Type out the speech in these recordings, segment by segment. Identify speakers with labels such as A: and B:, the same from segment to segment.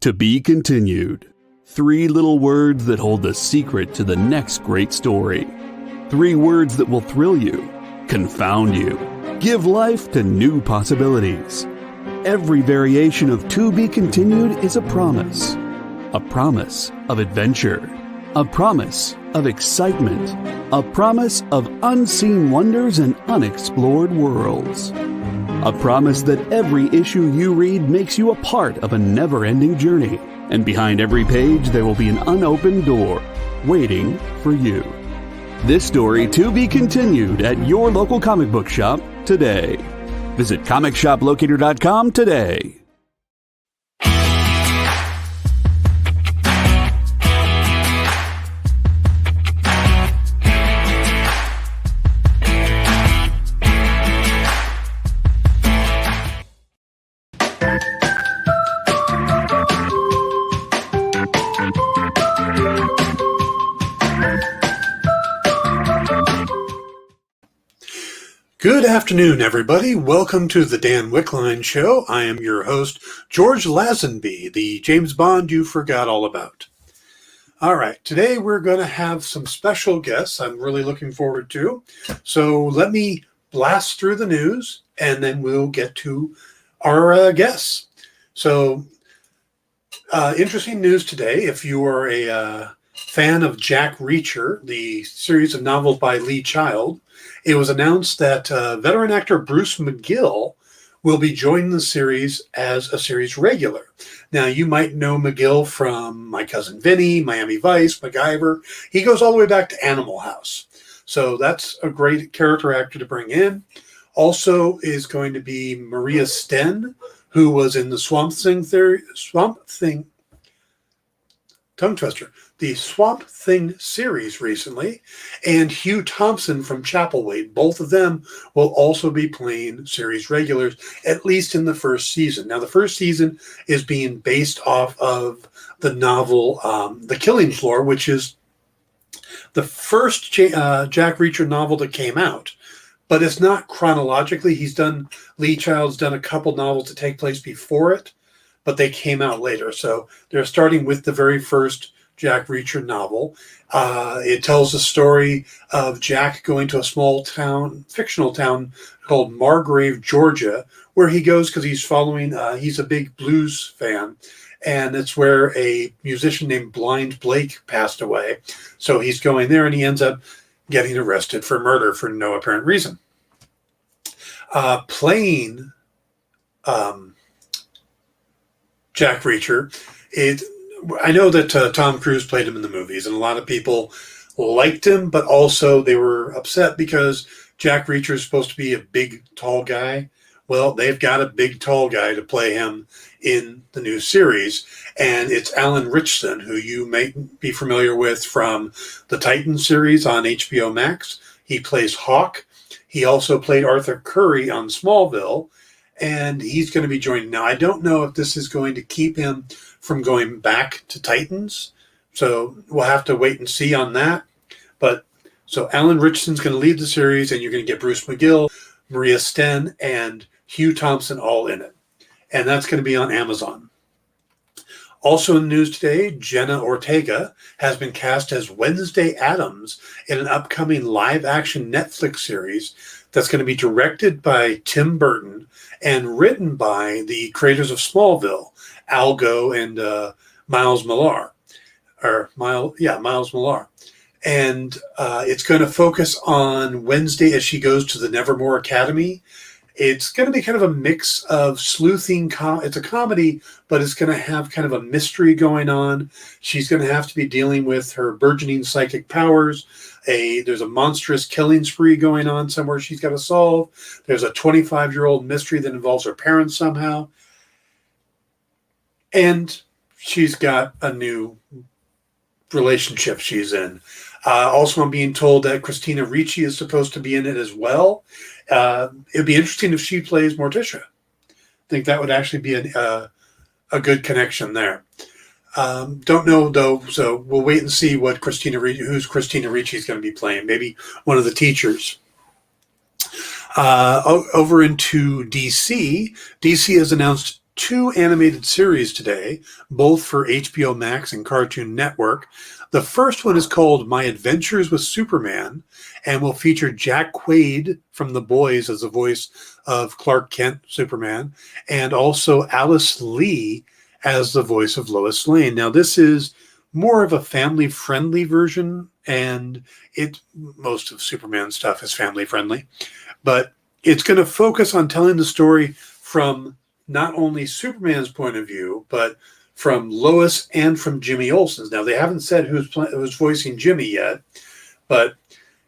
A: To be continued. 3 little words that hold the secret to the next great story. 3 words that will thrill you, confound you, give life to new possibilities. Every variation of To Be Continued is a promise. A promise of adventure. A promise of excitement. A promise of unseen wonders and unexplored worlds. A promise that every issue you read makes you a part of a never-ending journey. And behind every page there will be an unopened door waiting for you. This story to be continued at your local comic book shop today. Visit comicshoplocator.com today.
B: Good afternoon, everybody. Welcome to the Dan Wickline Show. I am your host, George Lazenby, the James Bond you forgot all about. All right, today we're going to have some special guests I'm really looking forward to. So let me blast through the news, and then we'll get to our guests. So interesting news today. If you are a fan of Jack Reacher, the series of novels by Lee Child, it was announced that veteran actor Bruce McGill will be joining the series as a series regular. Now, you might know McGill from My Cousin Vinny, Miami Vice, MacGyver. He goes all the way back to Animal House. So that's a great character actor to bring in. Also is going to be Maria Sten, who was in the Swamp Thing series recently, and Hugh Thompson from Chapelwaite. Both of them will also be playing series regulars, at least in the first season. Now, the first season is being based off of the novel The Killing Floor, which is the first Jack Reacher novel that came out. But it's not chronologically. Lee Child's done a couple novels that take place before it, but they came out later. So they're starting with the very first Jack Reacher novel. It tells the story of Jack going to a small town, fictional town called Margrave, Georgia, where he goes because he's a big blues fan. And it's where a musician named Blind Blake passed away. So he's going there, and he ends up getting arrested for murder for no apparent reason. Playing Jack Reacher, I know that Tom Cruise played him in the movies, and a lot of people liked him, but also they were upset because Jack Reacher is supposed to be a big, tall guy. Well, they've got a big, tall guy to play him in the new series, and it's Alan Richton, who you may be familiar with from the Titans series on HBO Max. He plays Hawk. He also played Arthur Curry on Smallville, and he's going to be joining. Now, I don't know if this is going to keep him from going back to Titans, so we'll have to wait and see on that. But so Alan Richardson's going to lead the series, and you're going to get Bruce McGill, Maria Sten, and Hugh Thompson all in it. And that's going to be on Amazon. Also in the news today, Jenna Ortega has been cast as Wednesday Addams in an upcoming live-action Netflix series that's going to be directed by Tim Burton and written by the creators of Smallville, Algo and Miles Millar. Miles Millar. And it's going to focus on Wednesday as she goes to the Nevermore Academy. It's going to be kind of a mix of sleuthing. It's a comedy, but it's going to have kind of a mystery going on. She's going to have to be dealing with her burgeoning psychic powers. There's a monstrous killing spree going on somewhere she's got to solve. There's a 25-year-old mystery that involves her parents somehow. And she's got a new relationship she's in. Also, I'm being told that Christina Ricci is supposed to be in it as well. It'd be interesting if she plays Morticia. I think that would actually be a good connection there. Don't know, though, so we'll wait and see who's Christina Ricci is going to be playing. Maybe one of the teachers. Over into DC. DC has announced 2 animated series today, both for HBO Max and Cartoon Network. The first one is called My Adventures with Superman and will feature Jack Quaid from The Boys as the voice of Clark Kent, Superman, and also Alice Lee as the voice of Lois Lane. Now, this is more of a family-friendly version, and most of Superman stuff is family-friendly, but it's going to focus on telling the story from not only Superman's point of view, but from Lois and from Jimmy Olsen's. Now, they haven't said who's voicing Jimmy yet, but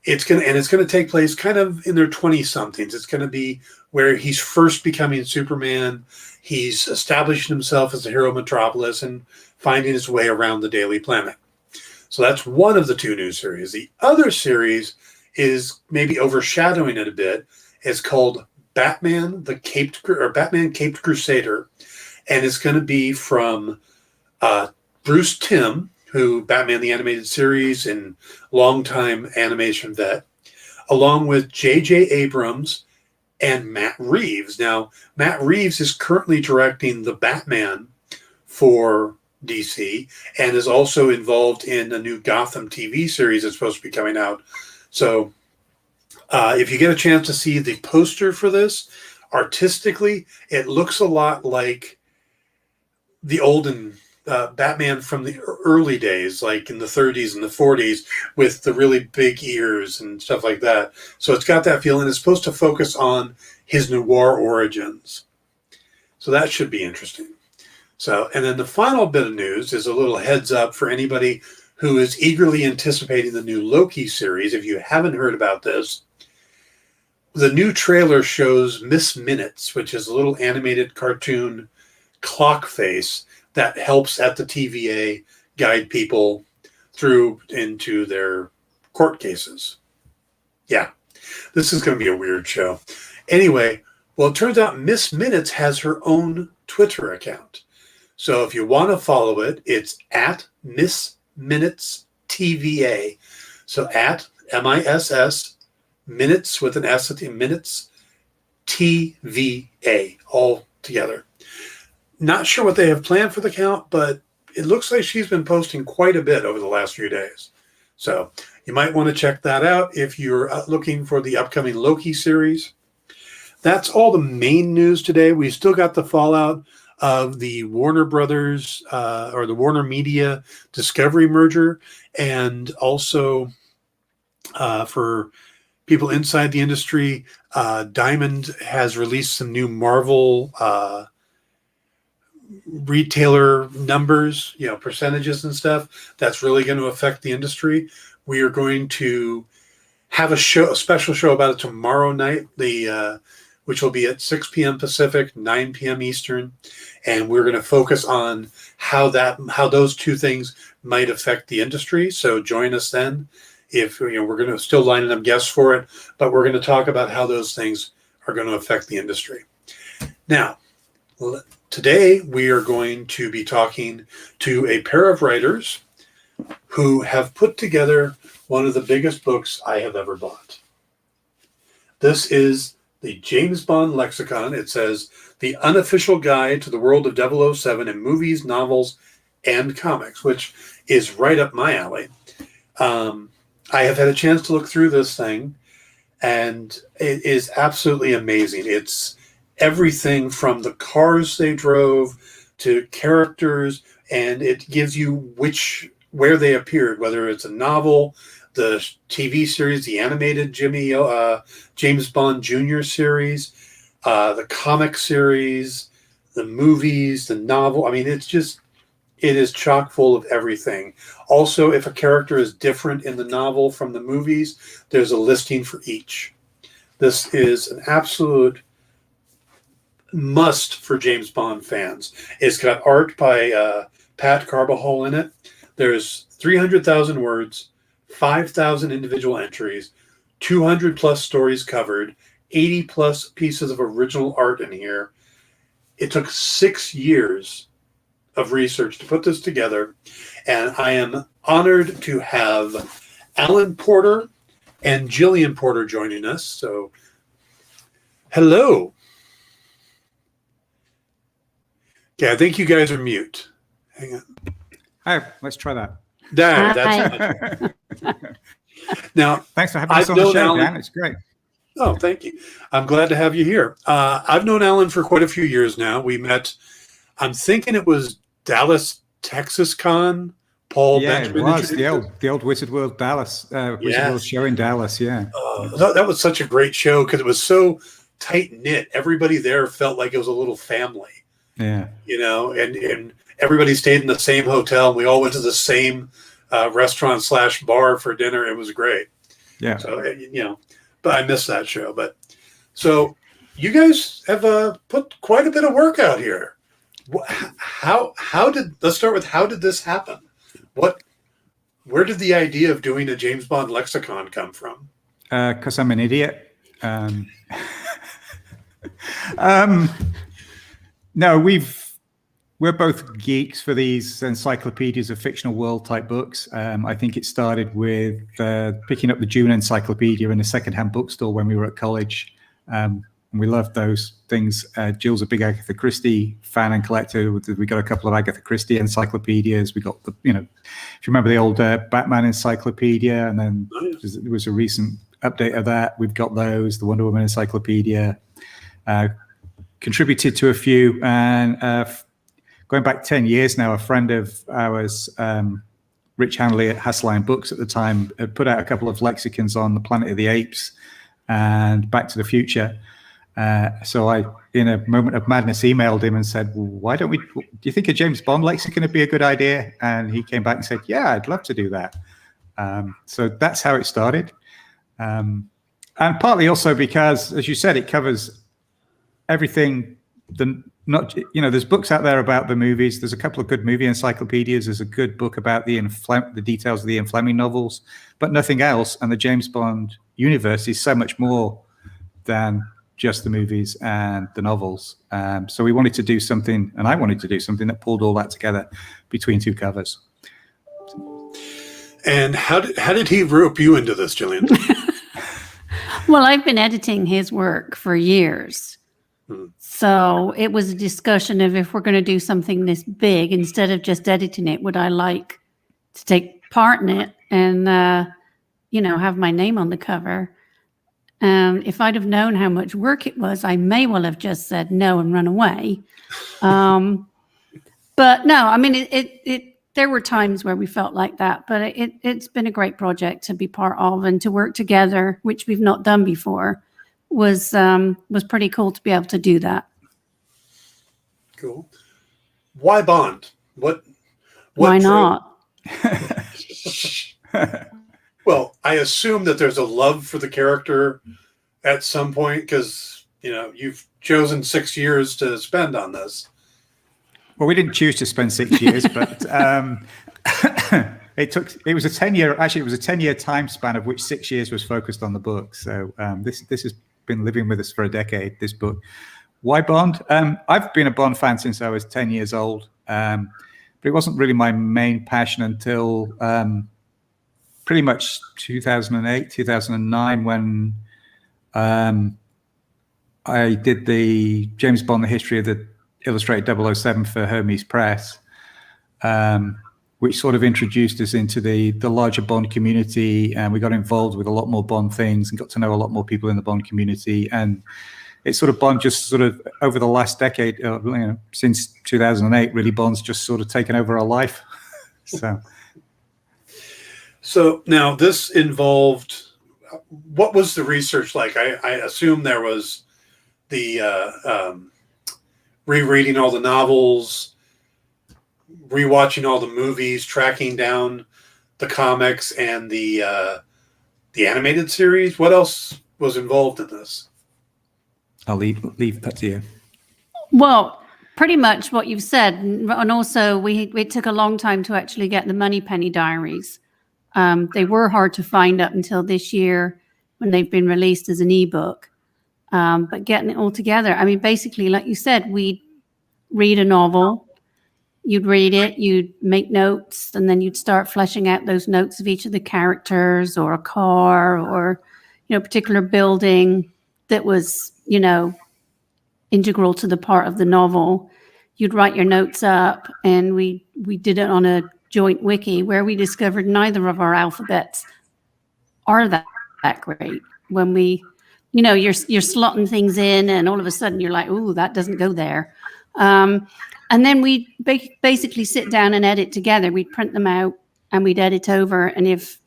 B: it's going to take place kind of in their 20-somethings. It's going to be where he's first becoming Superman. He's establishing himself as the hero of Metropolis and finding his way around the Daily Planet. So that's one of the 2 new series. The other series is maybe overshadowing it a bit. It's called Batman Caped Crusader, and it's going to be from Bruce Timm, who Batman the Animated Series and longtime animation vet, along with J.J. Abrams and Matt Reeves. Now, Matt Reeves is currently directing the Batman for DC and is also involved in a new Gotham TV series that's supposed to be coming out. So if you get a chance to see the poster for this, artistically, it looks a lot like the olden Batman from the early days, like in the 30s and the 40s, with the really big ears and stuff like that. So it's got that feeling. It's supposed to focus on his noir origins. So that should be interesting. So, and then the final bit of news is a little heads up for anybody who is eagerly anticipating the new Loki series. If you haven't heard about this, the new trailer shows Miss Minutes, which is a little animated cartoon clock face that helps at the TVA guide people through into their court cases. Yeah, this is going to be a weird show. Anyway, well, it turns out Miss Minutes has her own Twitter account. So if you want to follow it, it's at Miss Minutes TVA. So at MISS Minutes with an S at the Minutes TVA, all together. Not sure what they have planned for the account, but it looks like she's been posting quite a bit over the last few days. So you might want to check that out if you're looking for the upcoming Loki series. That's all the main news today. We've still got the fallout of the Warner Brothers or the Warner Media Discovery merger, and also for people inside the industry, Diamond has released some new Marvel retailer numbers, percentages and stuff. That's really going to affect the industry. We are going to have a special show about it tomorrow night, which will be at 6 p.m. Pacific, 9 p.m. Eastern, and we're going to focus on how those two things might affect the industry. So join us then. If we're going to still lining up guests for it, but we're going to talk about how those things are going to affect the industry. Now, today we are going to be talking to a pair of writers who have put together one of the biggest books I have ever bought. This is the James Bond Lexicon. It says, The Unofficial Guide to the World of 007 in Movies, Novels, and Comics, which is right up my alley. I have had a chance to look through this thing, and it is absolutely amazing. It's everything from the cars they drove to characters, and it gives you where they appeared, whether it's a novel, the TV series, the animated James Bond Jr. series, the comic series, the movies, the novel. I mean, it is chock full of everything. Also, if a character is different in the novel from the movies, there's a listing for each. This is an absolute must for James Bond fans. It's got art by Pat Carbajal in it. There's 300,000 words, 5,000 individual entries, 200 plus stories covered, 80 plus pieces of original art in here. It took 6 years of research to put this together, and I am honored to have Alan Porter and Gillian Porter joining us. So, hello. Okay, I think you guys are mute. Hang on.
C: Oh, let's try that.
B: There, that's now.
C: Thanks for having us on the show, Dan. It's great.
B: Oh, thank you. I'm glad to have you here. I've known Alan for quite a few years now. We met, I'm thinking it was Dallas, Texas Con. Paul Benjamin.
C: It was the old Wizard World Dallas, Wizard World show in Dallas. Yeah,
B: that was such a great show because it was so tight knit. Everybody there felt like it was a little family.
C: Yeah,
B: and everybody stayed in the same hotel. We all went to the same restaurant / bar for dinner. It was great.
C: Yeah.
B: So but I missed that show. But so you guys have put quite a bit of work out here. Let's start with how did this happen? Where did the idea of doing a James Bond lexicon come from?
C: Because I'm an idiot. No, we're both geeks for these encyclopedias of fictional world type books. I think it started with picking up the June Encyclopedia in a secondhand bookstore when we were at college. And we loved those things. Jill's a big Agatha Christie fan and collector. We got a couple of Agatha Christie encyclopedias. We got if you remember the old Batman encyclopedia, and then there was a recent update of that. We've got those, the Wonder Woman encyclopedia. Contributed to a few, and going back 10 years now, a friend of ours, Rich Hanley at Hassline Books at the time, had put out a couple of lexicons on the Planet of the Apes and Back to the Future. So I, in a moment of madness, emailed him and said, well, why don't we, do you think a James Bond lexicon would be a good idea? And he came back and said, yeah, I'd love to do that. So that's how it started. And partly also because, as you said, it covers everything. There's books out there about the movies. There's a couple of good movie encyclopedias. There's a good book about the details of the Ian Fleming novels, but nothing else. And the James Bond universe is so much more than just the movies and the novels. So we wanted to do something, and I wanted to do something that pulled all that together between two covers.
B: And how did he rope you into this, Gillian?
D: Well, I've been editing his work for years. So it was a discussion of, if we're going to do something this big, instead of just editing it, would I like to take part in it and, have my name on the cover? If I'd have known how much work it was, I may well have just said no and run away. But no, I mean, there were times where we felt like that, but it's been a great project to be part of and to work together, which we've not done before. Was pretty cool to be able to do that.
B: Cool. Why Bond?
D: Why not?
B: Well, I assume that there's a love for the character at some point because you've chosen 6 years to spend on this.
C: Well, we didn't choose to spend 6 years, but it was a 10-year. Actually, it was a 10-year time span of which 6 years was focused on the book. So this has been living with us for a decade, this book. Why Bond? I've been a Bond fan since I was 10 years old, but it wasn't really my main passion until pretty much 2008, 2009, when I did the James Bond, the history of the illustrated 007 for Hermes Press, which sort of introduced us into the larger Bond community, and we got involved with a lot more Bond things and got to know a lot more people in the Bond community. And it's sort of Bond just sort of over the last decade, since 2008, really Bond's just sort of taken over our life.
B: So now this involved, what was the research like? I assume there was the rereading all the novels, rewatching all the movies, tracking down the comics and the animated series. What else was involved in this?
C: I'll leave that to you.
D: Well, pretty much what you've said, and also it took a long time to actually get the Moneypenny diaries. They were hard to find up until this year when they've been released as an ebook. But getting it all together, I mean, basically, like you said, we'd read a novel. You'd read it, you'd make notes, and then you'd start fleshing out those notes of each of the characters or a car or, a particular building that was, integral to the part of the novel. you'd write your notes up, and we did it on a joint wiki where we discovered neither of our alphabets are that great. When we, you're slotting things in, and all of a sudden you're like, "Ooh, that doesn't go there." And then we basically sit down and edit together. We'd print them out and we'd edit over. And if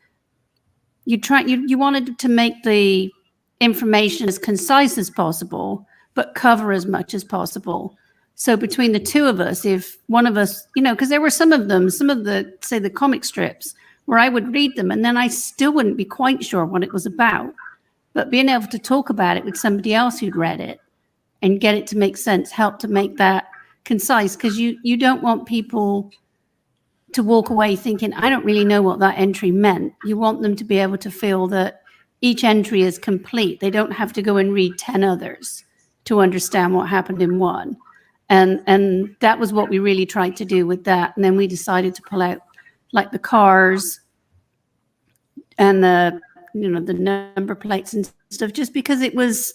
D: you wanted to make the information as concise as possible, but cover as much as possible. So between the two of us, if one of us, because there were some of the comic strips where I would read them and then I still wouldn't be quite sure what it was about. But being able to talk about it with somebody else who'd read it and get it to make sense, help to make that concise, because you don't want people to walk away thinking, I don't really know what that entry meant. You want them to be able to feel that each entry is complete. They don't have to go and read 10 others to understand what happened in one. And that was what we really tried to do with that. And then we decided to pull out like the cars and the number plates and stuff, just because it was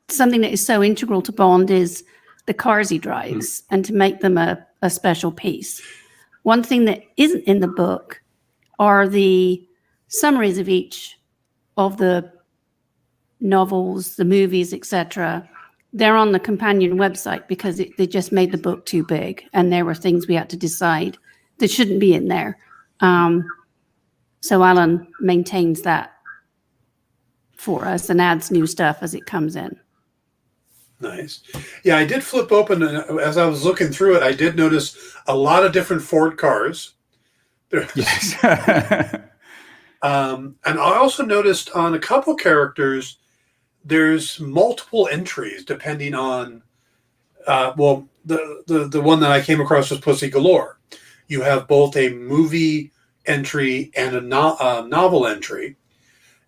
D: something that is so integral to Bond is the cars he drives, and to make them a special piece. One thing that isn't in the book are the summaries of each of the novels, the movies, etc. They're on the companion website because they just made the book too big, and there were things we had to decide that shouldn't be in there. So Alan maintains that for us and adds new stuff as it comes in.
B: Nice. Yeah, I did flip open, and as I was looking through it, I did notice a lot of different Ford cars.
C: Yes.
B: And I also noticed on a couple characters, there's multiple entries depending on, the one that I came across was Pussy Galore. You have both a movie entry and a novel entry.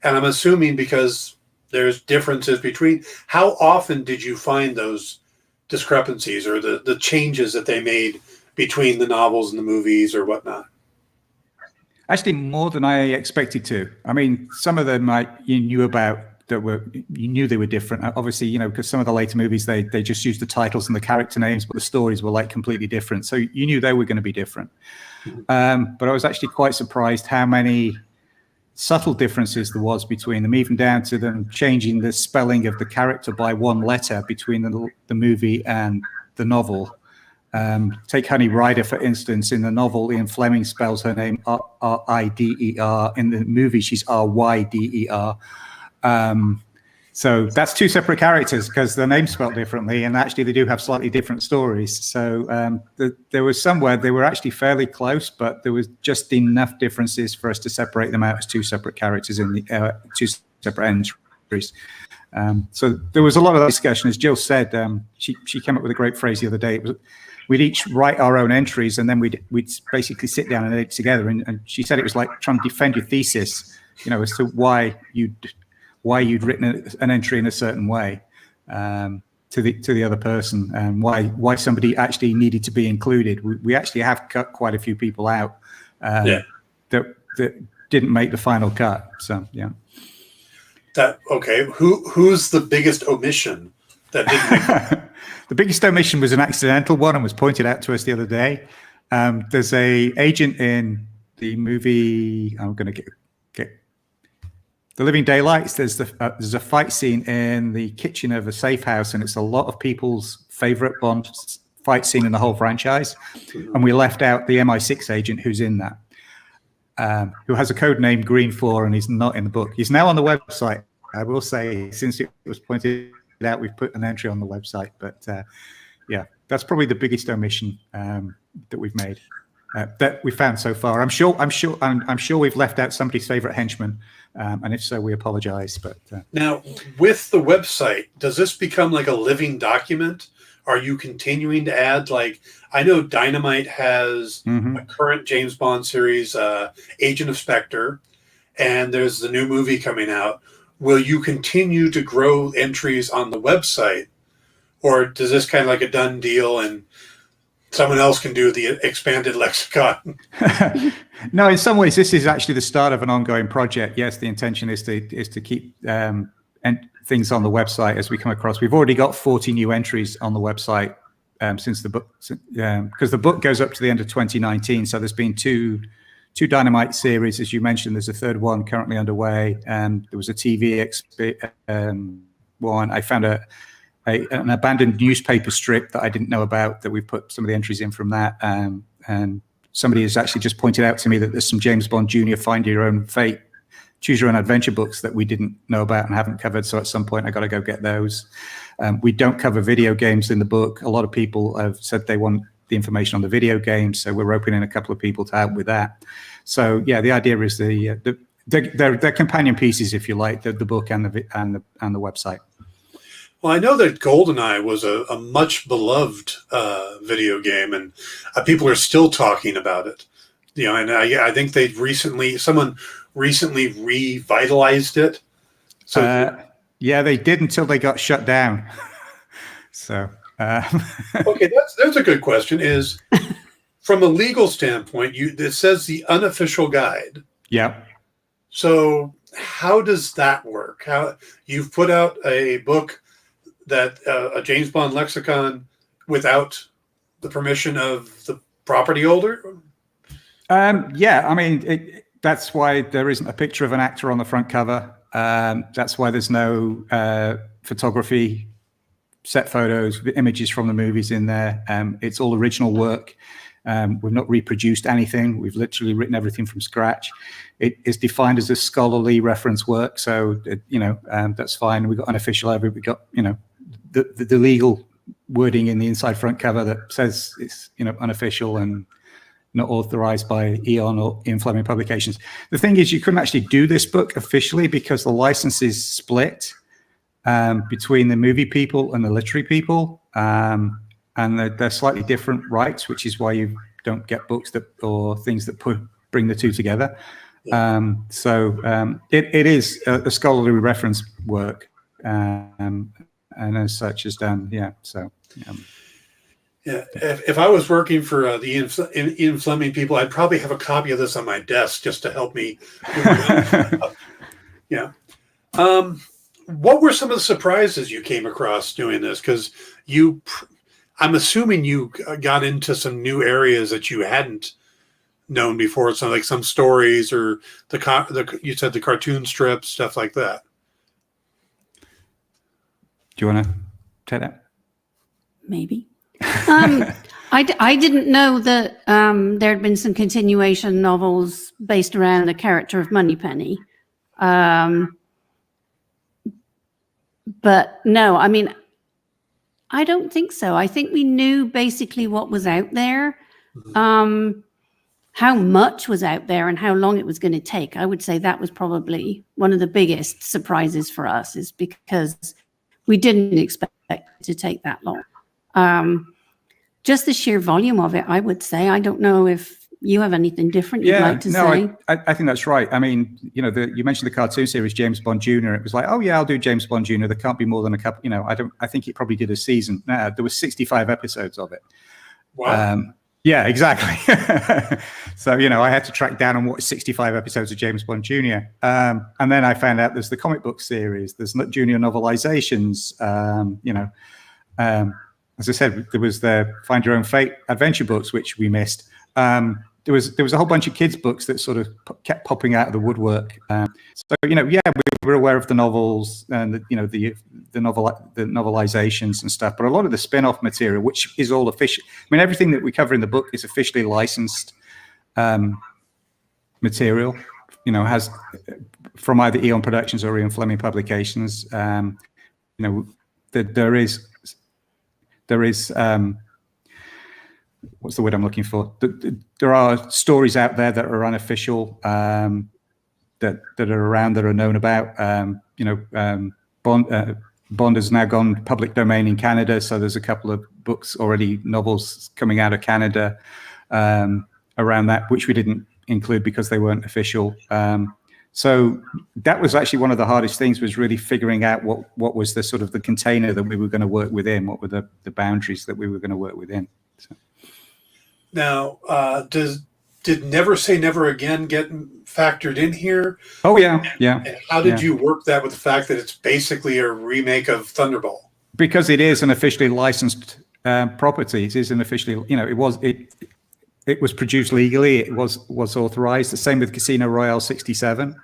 B: And I'm assuming because there's differences between, how often did you find those discrepancies or the changes that they made between the novels and the movies or whatnot?
C: Actually, more than I expected to. I mean, some of them you knew about you knew they were different. Obviously, because some of the later movies, they just used the titles and the character names, but the stories were like completely different. So you knew they were going to be different. But I was actually quite surprised how many subtle differences there was between them, even down to them changing the spelling of the character by one letter between the movie and the novel. Take Honey Rider, for instance. In the novel, Ian Fleming spells her name R-I-D-E-R. In the movie, she's R-Y-D-E-R. So that's two separate characters because their names spelled differently, and actually they do have slightly different stories. So there was somewhere they were actually fairly close, but there was just enough differences for us to separate them out as two separate characters in the two separate entries. So there was a lot of discussion. As Jill said, she came up with a great phrase the other day. We'd each write our own entries, and then we'd basically sit down and edit together. And she said it was like trying to defend your thesis, as to why you'd written an entry in a certain way to the other person, and why somebody actually needed to be included. We actually have cut quite a few people out that didn't make the final cut. So yeah.
B: Okay. Who's the biggest omission that didn't make it?
C: The biggest omission was an accidental one and was pointed out to us the other day. There's a agent in the movie. I'm going to get The Living Daylights. There's a fight scene in the kitchen of a safe house, and it's a lot of people's favorite Bond fight scene in the whole franchise. And we left out the MI6 agent who's in that, who has a code name Green 4, and he's not in the book. He's now on the website. I will say, since it was pointed out, we've put an entry on the website. But yeah, that's probably the biggest omission that we've made. That we found so far. I'm sure we've left out somebody's favorite henchman, and if so, we apologize. But
B: now, with the website, does this become like a living document? Are you continuing to add? Like, I know Dynamite has a current James Bond series, Agent of Spectre, and there's the new movie coming out. Will you continue to grow entries on the website, or does this kind of like a done deal and someone else can do the expanded lexicon?
C: No, in some ways, this is actually the start of an ongoing project. Yes, the intention is to keep things on the website as we come across. We've already got 40 new entries on the website since the book, because the book goes up to the end of 2019. So there's been two Dynamite series, as you mentioned. There's a third one currently underway. There was a TV one. I found an abandoned newspaper strip that I didn't know about, that we've put some of the entries in from that. And somebody has actually just pointed out to me that there's some James Bond Jr. Find Your Own Fate, Choose Your Own Adventure books that we didn't know about and haven't covered. So at some point I got to go get those. We don't cover video games in the book. A lot of people have said they want the information on the video games, so we're opening a couple of people to help with that. So yeah, the idea is they're companion pieces, if you like, the book and the website.
B: Well, I know that GoldenEye was a much beloved video game, and people are still talking about it. You know, and I think someone recently revitalized it. So
C: yeah, they did until they got shut down. So
B: okay, that's a good question. Is from a legal standpoint, it says the unofficial guide.
C: Yeah.
B: So how does that work? How you've put out a book that a James Bond lexicon without the permission of the property holder?
C: Yeah, I mean, that's why there isn't a picture of an actor on the front cover. That's why there's no photography, set photos, images from the movies in there. It's all original work. We've not reproduced anything. We've literally written everything from scratch. It is defined as a scholarly reference work, so that's fine. We've got unofficial. We've got the legal wording in the inside front cover that says it's unofficial and not authorized by Eon or Ian Fleming Publications. The thing is, you couldn't actually do this book officially because the license is split between the movie people and the literary people, and they're slightly different rights, which is why you don't get books or things that bring the two together. It is a scholarly reference work, and as such is done. Yeah. So.
B: Yeah, if I was working for the Ian Fleming people, I'd probably have a copy of this on my desk just to help me. Yeah. What were some of the surprises you came across doing this? Because I'm assuming you got into some new areas that you hadn't known before. So like some stories or you said the cartoon strips, stuff like that.
C: Do you want to take that?
D: Maybe. I didn't know that there had been some continuation novels based around the character of Moneypenny. But no, I mean, I don't think so. I think we knew basically what was out there, how much was out there and how long it was going to take. I would say that was probably one of the biggest surprises for us, is because we didn't expect it to take that long. Just the sheer volume of it, I would say. I don't know if you have anything different you'd like to say.
C: I think that's right. I mean, you mentioned the cartoon series James Bond Jr. It was like, oh yeah, I'll do James Bond Jr. There can't be more than a couple. I think it probably did a season. No, there was 65 episodes of it.
B: Wow.
C: Yeah, exactly. So I had to track down and watch 65 episodes of James Bond Jr. And then I found out there's the comic book series. There's junior novelizations. As I said, there was the Find Your Own Fate adventure books, which we missed. There was a whole bunch of kids' books that sort of kept popping out of the woodwork. We were aware of the novels and the novelizations and stuff, but a lot of the spin-off material, which is all official. I mean, everything that we cover in the book is officially licensed material. Has from either Eon Productions or Ian Fleming Publications. There is what's the word I'm looking for? There are stories out there that are unofficial, that are around, that are known about. Bond has now gone public domain in Canada, so there's a couple of books already, novels coming out of Canada around that, which we didn't include because they weren't official. So that was actually one of the hardest things, was really figuring out what was the sort of the container that we were going to work within, what were the boundaries that we were going to work within. So.
B: Now, did Never Say Never Again get factored in here?
C: Oh, yeah.
B: And how did you work that with the fact that it's basically a remake of Thunderball?
C: Because it is an officially licensed property. It isn't officially, it was produced legally. It was authorized. The same with Casino Royale 67.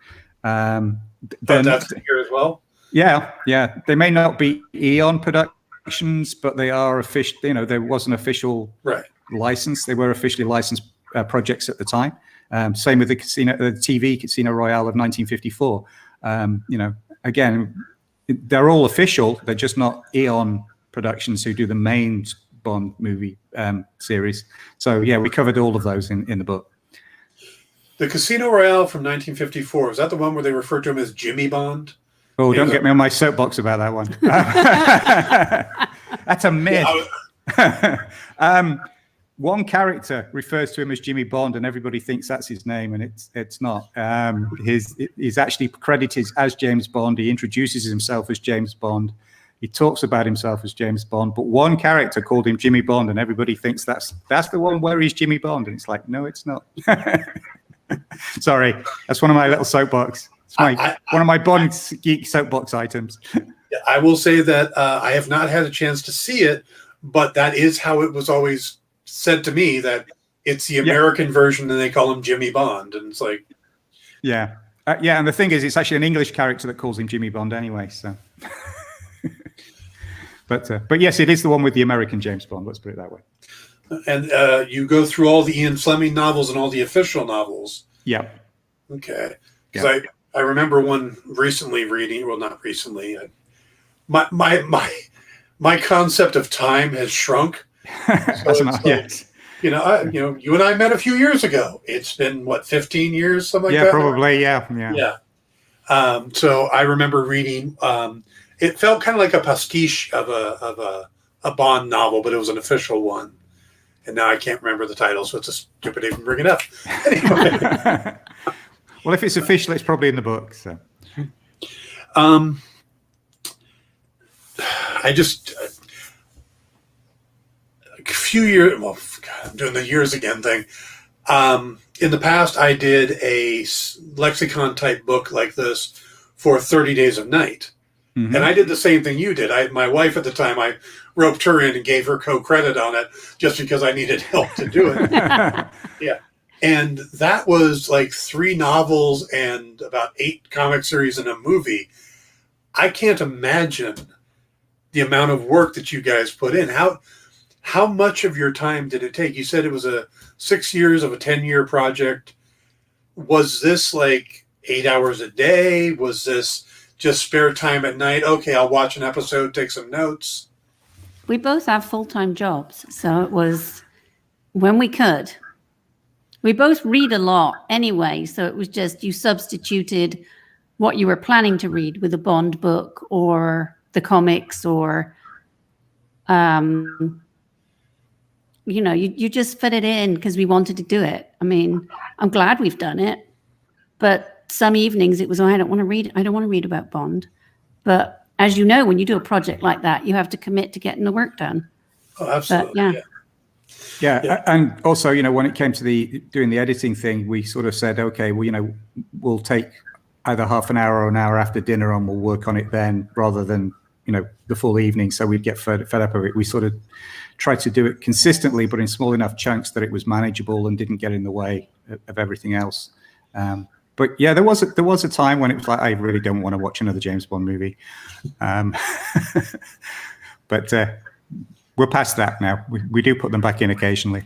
B: But that's here as well.
C: Yeah. They may not be Eon Productions, but they are official. There was an official license. They were officially licensed projects at the time. Same with the TV Casino Royale of 1954. Again, they're all official. They're just not Eon Productions who do the main Bond movie series. So yeah, we covered all of those in the book. The
B: Casino Royale from 1954, is that the one where they refer to him as Jimmy Bond?
C: Oh, don't get me on my soapbox about that one. That's a myth. One character refers to him as Jimmy Bond, and everybody thinks that's his name, and it's not. He's actually credited as James Bond. He introduces himself as James Bond. He talks about himself as James Bond, but one character called him Jimmy Bond, and everybody thinks that's the one where he's Jimmy Bond, and it's like, no, it's not. Sorry, that's one of my little soapbox. It's one of my Bond geek soapbox items.
B: I will say that I have not had a chance to see it, but that is how it was always said to me, that it's the American version and they call him Jimmy Bond. And it's like,
C: and the thing is, it's actually an English character that calls him Jimmy Bond anyway. So, but yes, it is the one with the American James Bond. Let's put it that way.
B: And you go through all the Ian Fleming novels and all the official novels.
C: Yeah.
B: Okay. Because I remember one recently reading. Well, not recently. My concept of time has shrunk. So you and I met a few years ago. It's been 15 years, something like that.
C: Probably, yeah.
B: So I remember reading. It felt kind of like a pastiche of a Bond novel, but it was an official one. And now I can't remember the title, so it's a stupid even bring it up. Anyway.
C: Well, if it's official, it's probably in the book. So,
B: I just a few years. Well, God, I'm doing the years again thing. In the past, I did a Lexicon type book like this for 30 Days of Night. Mm-hmm. And I did the same thing you did. My wife at the time, I roped her in and gave her co-credit on it just because I needed help to do it. Yeah. And that was like 3 novels and about 8 comic series and a movie. I can't imagine the amount of work that you guys put in. How much of your time did it take? You said it was 6 years of a 10-year project. Was this like 8 hours a day? Was this just spare time at night? Okay, I'll watch an episode, take some notes.
D: We both have full-time jobs, so it was when we could. We both read a lot anyway, so it was just you substituted what you were planning to read with a Bond book or the comics or, you just fit it in because we wanted to do it. I mean, I'm glad we've done it, but some evenings it was, I don't want to read about Bond. But as you know, when you do a project like that, you have to commit to getting the work done.
B: Oh, absolutely.
D: But,
C: yeah. And also, when it came to doing the editing thing, we sort of said, okay, well, we'll take either half an hour or an hour after dinner and we'll work on it then rather than, the full evening. So we'd get fed up of it. We sort of tried to do it consistently, but in small enough chunks that it was manageable and didn't get in the way of everything else. But yeah, there was a time when it was like, I really don't want to watch another James Bond movie. But we're past that now. We do put them back in occasionally.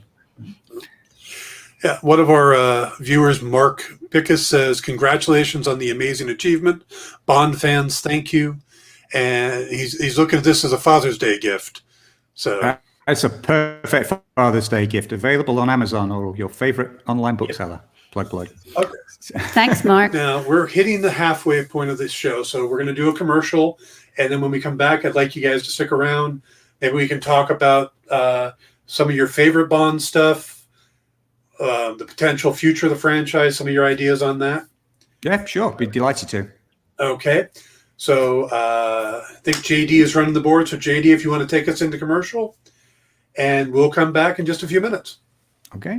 B: Yeah, one of our viewers, Mark Pickus, says, congratulations on the amazing achievement. Bond fans, thank you. And he's looking at this as a Father's Day gift. So
C: it's a perfect Father's Day gift, available on Amazon or your favorite online bookseller. Plug.
B: Okay.
D: Thanks, Mark.
B: Now, we're hitting the halfway point of this show, so we're going to do a commercial. And then when we come back, I'd like you guys to stick around. Maybe we can talk about some of your favorite Bond stuff, the potential future of the franchise, some of your ideas on that.
C: Yeah, sure. Be delighted to.
B: Okay. So I think JD is running the board. So JD, if you want to take us into commercial, and we'll come back in just a few minutes.
C: Okay.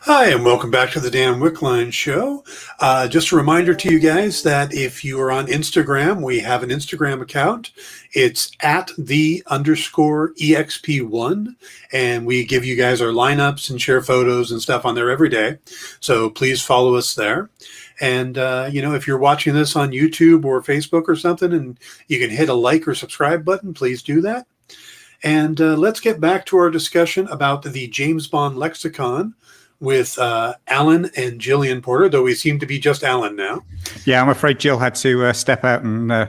B: Hi, and welcome back to the Dan Wickline Show. Just a reminder to you guys that if you are on Instagram, we have an Instagram account. It's at @the_EXP1, and we give you guys our lineups and share photos and stuff on there every day. So please follow us there. And, if you're watching this on YouTube or Facebook or something, and you can hit a like or subscribe button, please do that. And let's get back to our discussion about the James Bond Lexicon with Alan and Gillian Porter, though we seem to be just Alan now.
C: Yeah, I'm afraid Jill had to step out and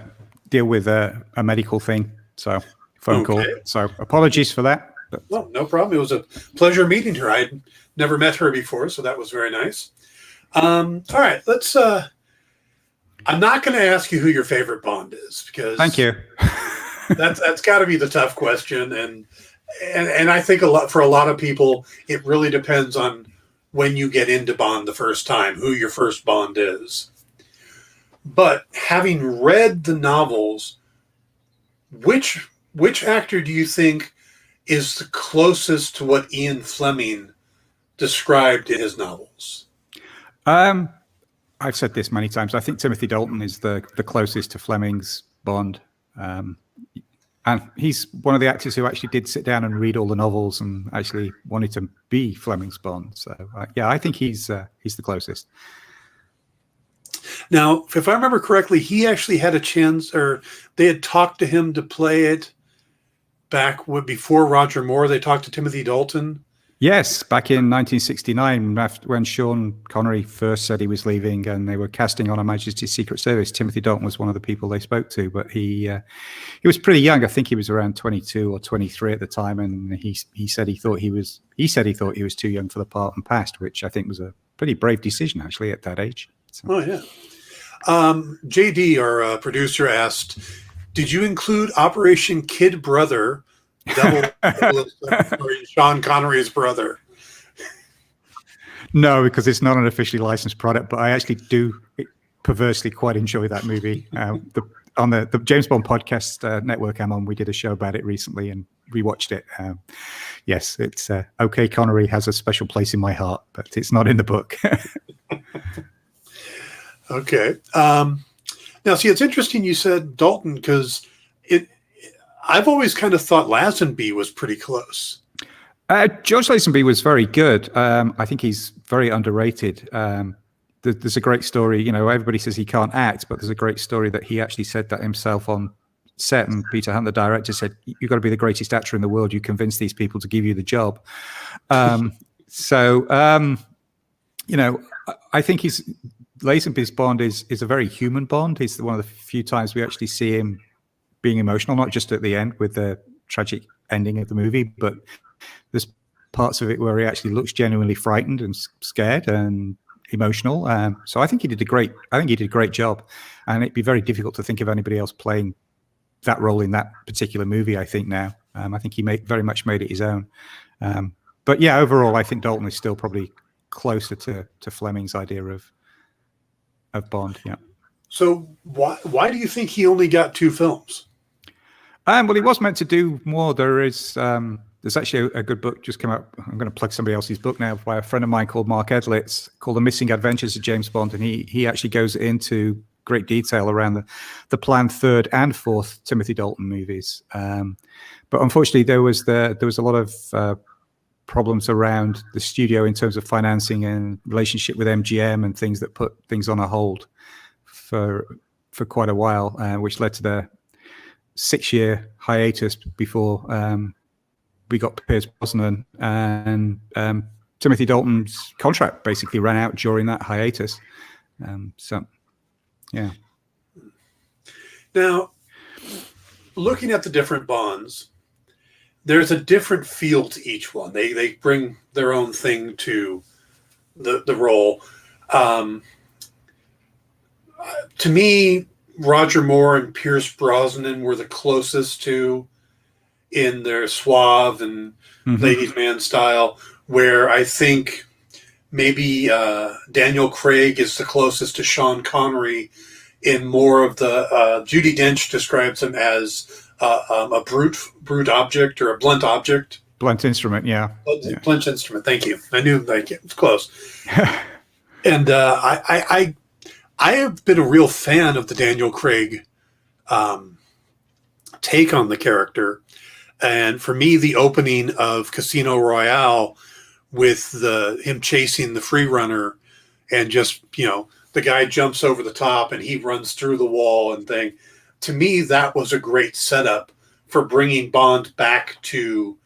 C: deal with a medical thing, so phone call. So apologies for that. But...
B: Well, no problem. It was a pleasure meeting her. I'd never met her before, so that was very nice. All right, let's... I'm not going to ask you who your favorite Bond is, because...
C: Thank you.
B: that's got to be the tough question, and I think for a lot of people, it really depends on when you get into Bond the first time, who your first Bond is. But having read the novels, which actor do you think is the closest to what Ian Fleming described in his novels?
C: I've said this many times. I think Timothy Dalton is the closest to Fleming's Bond. And he's one of the actors who actually did sit down and read all the novels and actually wanted to be Fleming's Bond. So, I think he's the closest.
B: Now, if I remember correctly, he actually had a chance, or they had talked to him to play it before Roger Moore. They talked to Timothy Dalton.
C: Yes, back in 1969, when Sean Connery first said he was leaving and they were casting on Her Majesty's Secret Service, Timothy Dalton was one of the people they spoke to. But he was pretty young. I think he was around 22 or 23 at the time, and he said he thought he was too young for the part and passed, which I think was a pretty brave decision actually at that age. So.
B: Oh yeah. JD, our producer, asked, "Did you include Operation Kid Brother?" Sean Connery's brother.
C: No, because it's not an officially licensed product, but I actually do perversely quite enjoy that movie. On the James Bond podcast network I'm on, we did a show about it recently and rewatched it. Yes, it's OK Connery has a special place in my heart, but it's not in the book. Okay.
B: Now, see, it's interesting you said Dalton, because I've always kind of thought Lazenby was pretty close.
C: George Lazenby was very good. I think he's very underrated. There's a great story. Everybody says he can't act, but there's a great story that he actually said that himself on set. And Peter Hunt, the director, said, "You've got to be the greatest actor in the world. You convince these people to give you the job." I think Lazenby's Bond is a very human Bond. He's one of the few times we actually see him being emotional, not just at the end with the tragic ending of the movie, but there's parts of it where he actually looks genuinely frightened and scared and emotional. So I think he did a great job, and it'd be very difficult to think of anybody else playing that role in that particular movie. I think now, I think he very much made it his own. But yeah, overall, I think Dalton is still probably closer to Fleming's idea of Bond. Yeah.
B: So why do you think he only got 2 films?
C: Well, he was meant to do more. There's actually a good book just came out. I'm going to plug somebody else's book now by a friend of mine called Mark Edlitz, called The Missing Adventures of James Bond, and he actually goes into great detail around the planned 3rd and 4th Timothy Dalton movies. But unfortunately, there was a lot of problems around the studio in terms of financing and relationship with MGM and things that put things on a hold for quite a while, which led to the 6-year hiatus before we got Pierce Brosnan, and Timothy Dalton's contract basically ran out during that hiatus. Yeah.
B: Now, looking at the different Bonds, there's a different feel to each one. They bring their own thing to the role. To me, Roger Moore and Pierce Brosnan were the closest to, in their suave and ladies' man style, where I think maybe Daniel Craig is the closest to Sean Connery in more of the Judi Dench describes him as a brute object or a blunt object.
C: Blunt instrument, yeah.
B: Blunt instrument. Thank you. I knew it was close. And I have been a real fan of the Daniel Craig take on the character. And for me, the opening of Casino Royale with him chasing the free runner and just, the guy jumps over the top and he runs through the wall and thing. To me, that was a great setup for bringing Bond back to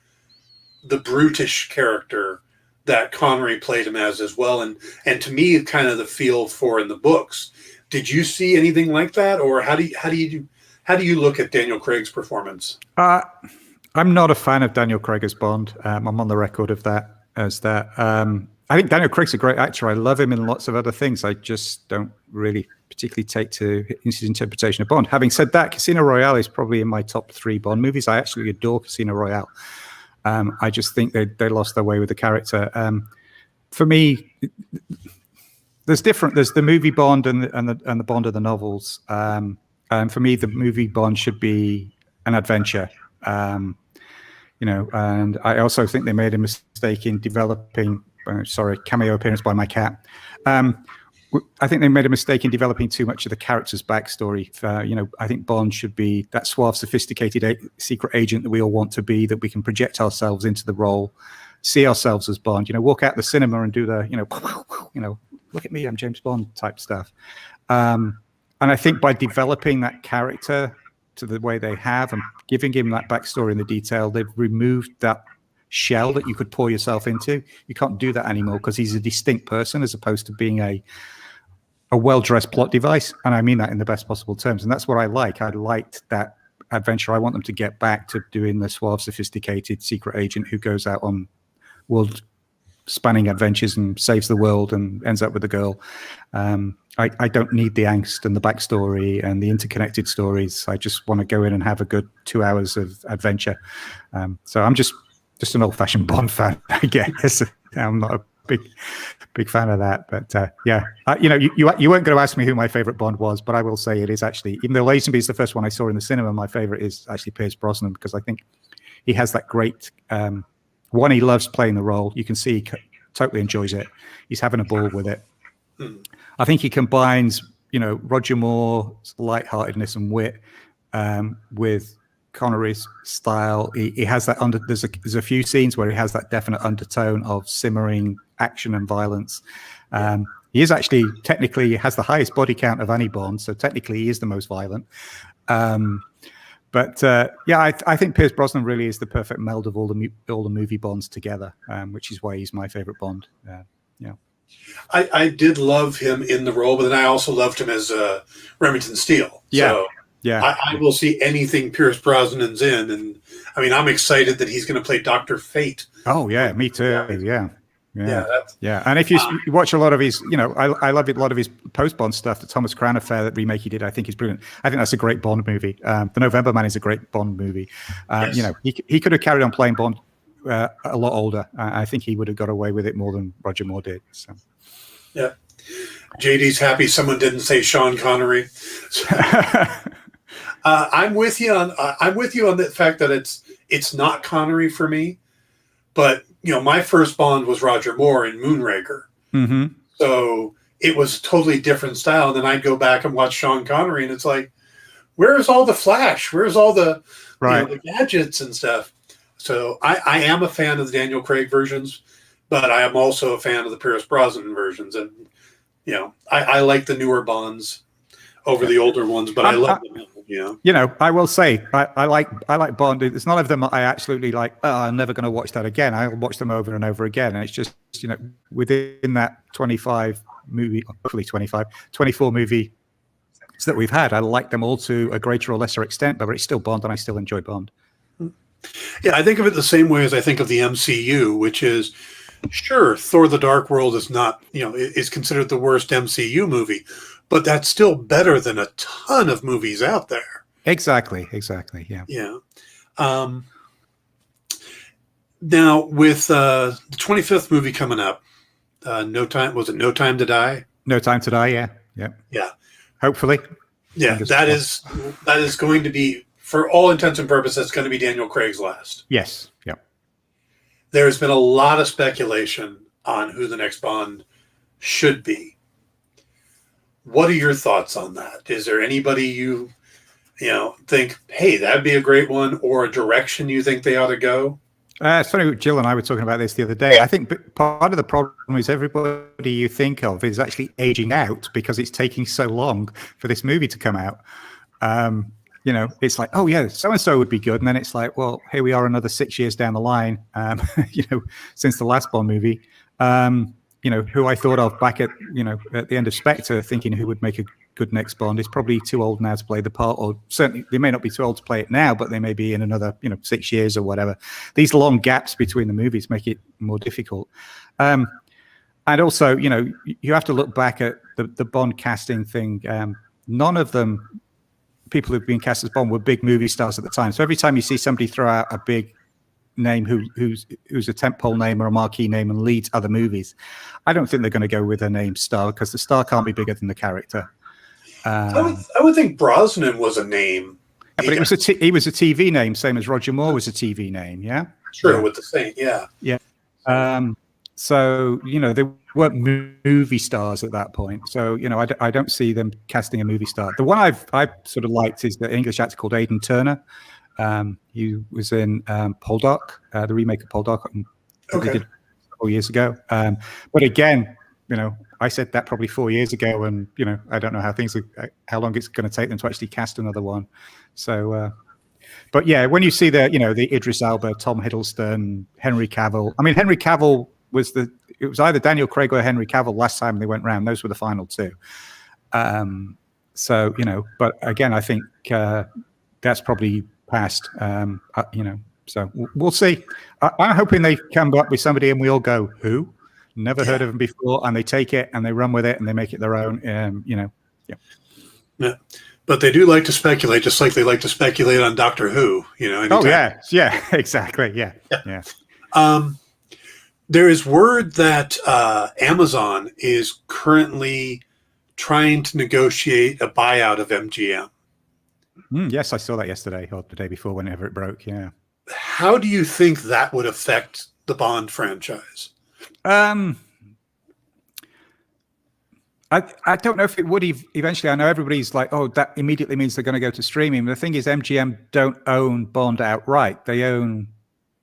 B: the brutish character that Connery played him as well. And to me, kind of the feel for in the books. Did you see anything like that? Or how do you look at Daniel Craig's performance?
C: I'm not a fan of Daniel Craig as Bond. I'm on the record of that I think Daniel Craig's a great actor. I love him in lots of other things. I just don't really particularly take to his interpretation of Bond. Having said that, Casino Royale is probably in my top 3 Bond movies. I actually adore Casino Royale. I just think they lost their way with the character. For me, there's the movie Bond and the Bond of the novels. And for me, the movie Bond should be an adventure. And I also think they made a mistake in developing. Cameo appearance by my cat. I think they made a mistake in developing too much of the character's backstory. I think Bond should be that suave, sophisticated secret agent that we all want to be, that we can project ourselves into the role, see ourselves as Bond, walk out the cinema and do the, look at me, I'm James Bond type stuff. And I think by developing that character to the way they have and giving him that backstory and the detail, they've removed that shell that you could pour yourself into. You can't do that anymore because he's a distinct person as opposed to being a well-dressed plot device. And I mean that in the best possible terms. And that's what I like. I liked that adventure. I want them to get back to doing the suave, sophisticated secret agent who goes out on world-spanning adventures and saves the world and ends up with a girl. I don't need the angst and the backstory and the interconnected stories. I just want to go in and have a good 2 hours of adventure. So I'm just an old-fashioned Bond fan, I guess. I'm not a big fan of that, but you weren't going to ask me who my favorite Bond was, but I will say it is actually, even though Lazenby is the first one I saw in the cinema, my favorite is actually Pierce Brosnan, because I think he has that great one. He loves playing the role. You can see he totally enjoys it. He's having a ball with it. I think he combines, Roger Moore's lightheartedness and wit with Connery's style. He has that there's a few scenes where he has that definite undertone of simmering action and violence. He is actually technically has the highest body count of any Bond, so technically he is the most violent. I think Pierce Brosnan really is the perfect meld of all the movie Bonds together, which is why he's my favorite Bond.
B: I did love him in the role, but then I also loved him as Remington Steele. So I will see anything Pierce Brosnan's in, and I mean, I'm excited that he's going to play Dr. Fate.
C: Oh yeah, me too. Yeah. And if you watch a lot of his, I love a lot of his post-Bond stuff. The Thomas Crown Affair, that remake he did, I think is brilliant. I think that's a great Bond movie. The November Man is a great Bond movie.
B: Yes.
C: He could have carried on playing Bond a lot older. I think he would have got away with it more than Roger Moore did. So.
B: Yeah. JD's happy someone didn't say Sean Connery. I'm with you on the fact that it's not Connery for me, but my first Bond was Roger Moore in Moonraker, so it was a totally different style. And then I'd go back and watch Sean Connery, and it's like, where's all the flash? Where's all the the gadgets and stuff? So I am a fan of the Daniel Craig versions, but I am also a fan of the Pierce Brosnan versions, and I like the newer Bonds over the older ones, but I love them.
C: I will say I like Bond. It's none of them I absolutely like. Oh, I'm never going to watch that again. I'll watch them over and over again, and it's just within that 24 movie that we've had, I like them all to a greater or lesser extent, but it's still Bond, and I still enjoy Bond.
B: Yeah, I think of it the same way as I think of the MCU, which is, sure, Thor: The Dark World is not, is considered the worst MCU movie, but that's still better than a ton of movies out there. Exactly. Yeah. Yeah. Now with the 25th movie coming up, No Time to Die?
C: No Time to Die. Yeah.
B: Yeah.
C: Hopefully.
B: Yeah, that is going to be for all intents and purposes, it's going to be Daniel Craig's last.
C: Yes. Yep.
B: There's been a lot of speculation on who the next Bond should be. What are your thoughts on that? Is there anybody you think, hey, that'd be a great one, or a direction you think they ought to go?
C: It's funny, Jill and I were talking about this the other day. I think part of the problem is everybody you think of is actually aging out because it's taking so long for this movie to come out. It's like, oh yeah, so-and-so would be good. And then it's like, well, here we are another 6 years down the line, since the last Bond movie, who I thought of back at the end of Spectre, thinking who would make a good next Bond is probably too old now to play the part, or certainly they may not be too old to play it now, but they may be in another 6 years or whatever. These long gaps between the movies make it more difficult. And also, you have to look back at the Bond casting thing. None of them, people who've been cast as Bond, were big movie stars at the time. So every time you see somebody throw out a big name who's a tentpole name or a marquee name and leads other movies, I don't think they're going to go with a name star, because the star can't be bigger than the character.
B: I would think Brosnan was a name.
C: But he was a TV name, same as Roger Moore was a TV name, yeah?
B: True, with the Saint, yeah.
C: Yeah. So, they weren't movie stars at that point. So, I don't see them casting a movie star. The one I've sort of liked is the English actor called Aidan Turner. He was in Poldark, the remake of Poldark, they did several years ago. But again, I said that probably 4 years ago, and I don't know how long it's going to take them to actually cast another one. So, but yeah, when you see the Idris Elba, Tom Hiddleston, Henry Cavill. I mean, Henry Cavill it was either Daniel Craig or Henry Cavill last time they went round. Those were the final two. So but again, I think that's probably past. So we'll see. I'm hoping they come up with somebody and we all go, who? Never heard of them before, and they take it and they run with it and they make it their own.
B: Yeah. But they do like to speculate, just like they like to speculate on Doctor Who. Anytime.
C: Oh yeah, exactly, yeah.
B: There is word that Amazon is currently trying to negotiate a buyout of MGM.
C: Yes, I saw that yesterday or the day before, whenever it broke. Yeah.
B: How do you think that would affect the Bond franchise?
C: I don't know if it would eventually. I know everybody's like, oh, that immediately means they're going to go to streaming. The thing is, MGM don't own Bond outright. They own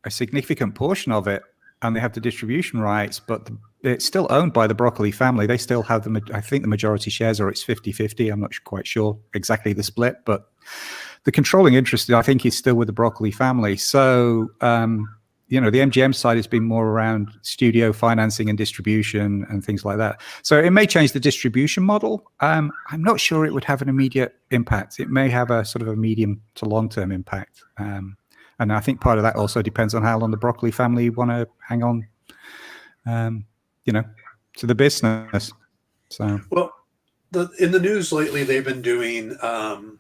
C: a significant portion of it, and they have the distribution rights, but it's still owned by the Broccoli family. They still have I think the majority shares, or it's 50-50. I'm not quite sure exactly the split, but the controlling interest, I think, is still with the Broccoli family. So, the MGM side has been more around studio financing and distribution and things like that. So it may change the distribution model. I'm not sure it would have an immediate impact. It may have a sort of a medium to long-term impact. And I think part of that also depends on how long the Broccoli family want to hang on, to the business. So,
B: well, in the news lately, they've been doing, one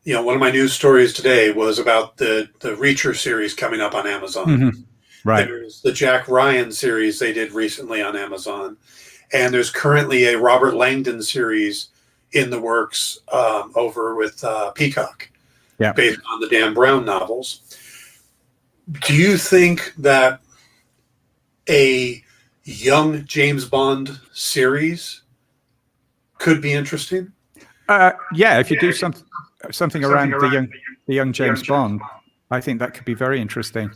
B: of my news stories today was about the Reacher series coming up on Amazon.
C: Mm-hmm. Right.
B: There's the Jack Ryan series they did recently on Amazon. And there's currently a Robert Langdon series in the works over with Peacock, based on the Dan Brown novels. Do you think that a young James Bond series could be interesting?
C: If you do something around the young James Bond, I think that could be very interesting.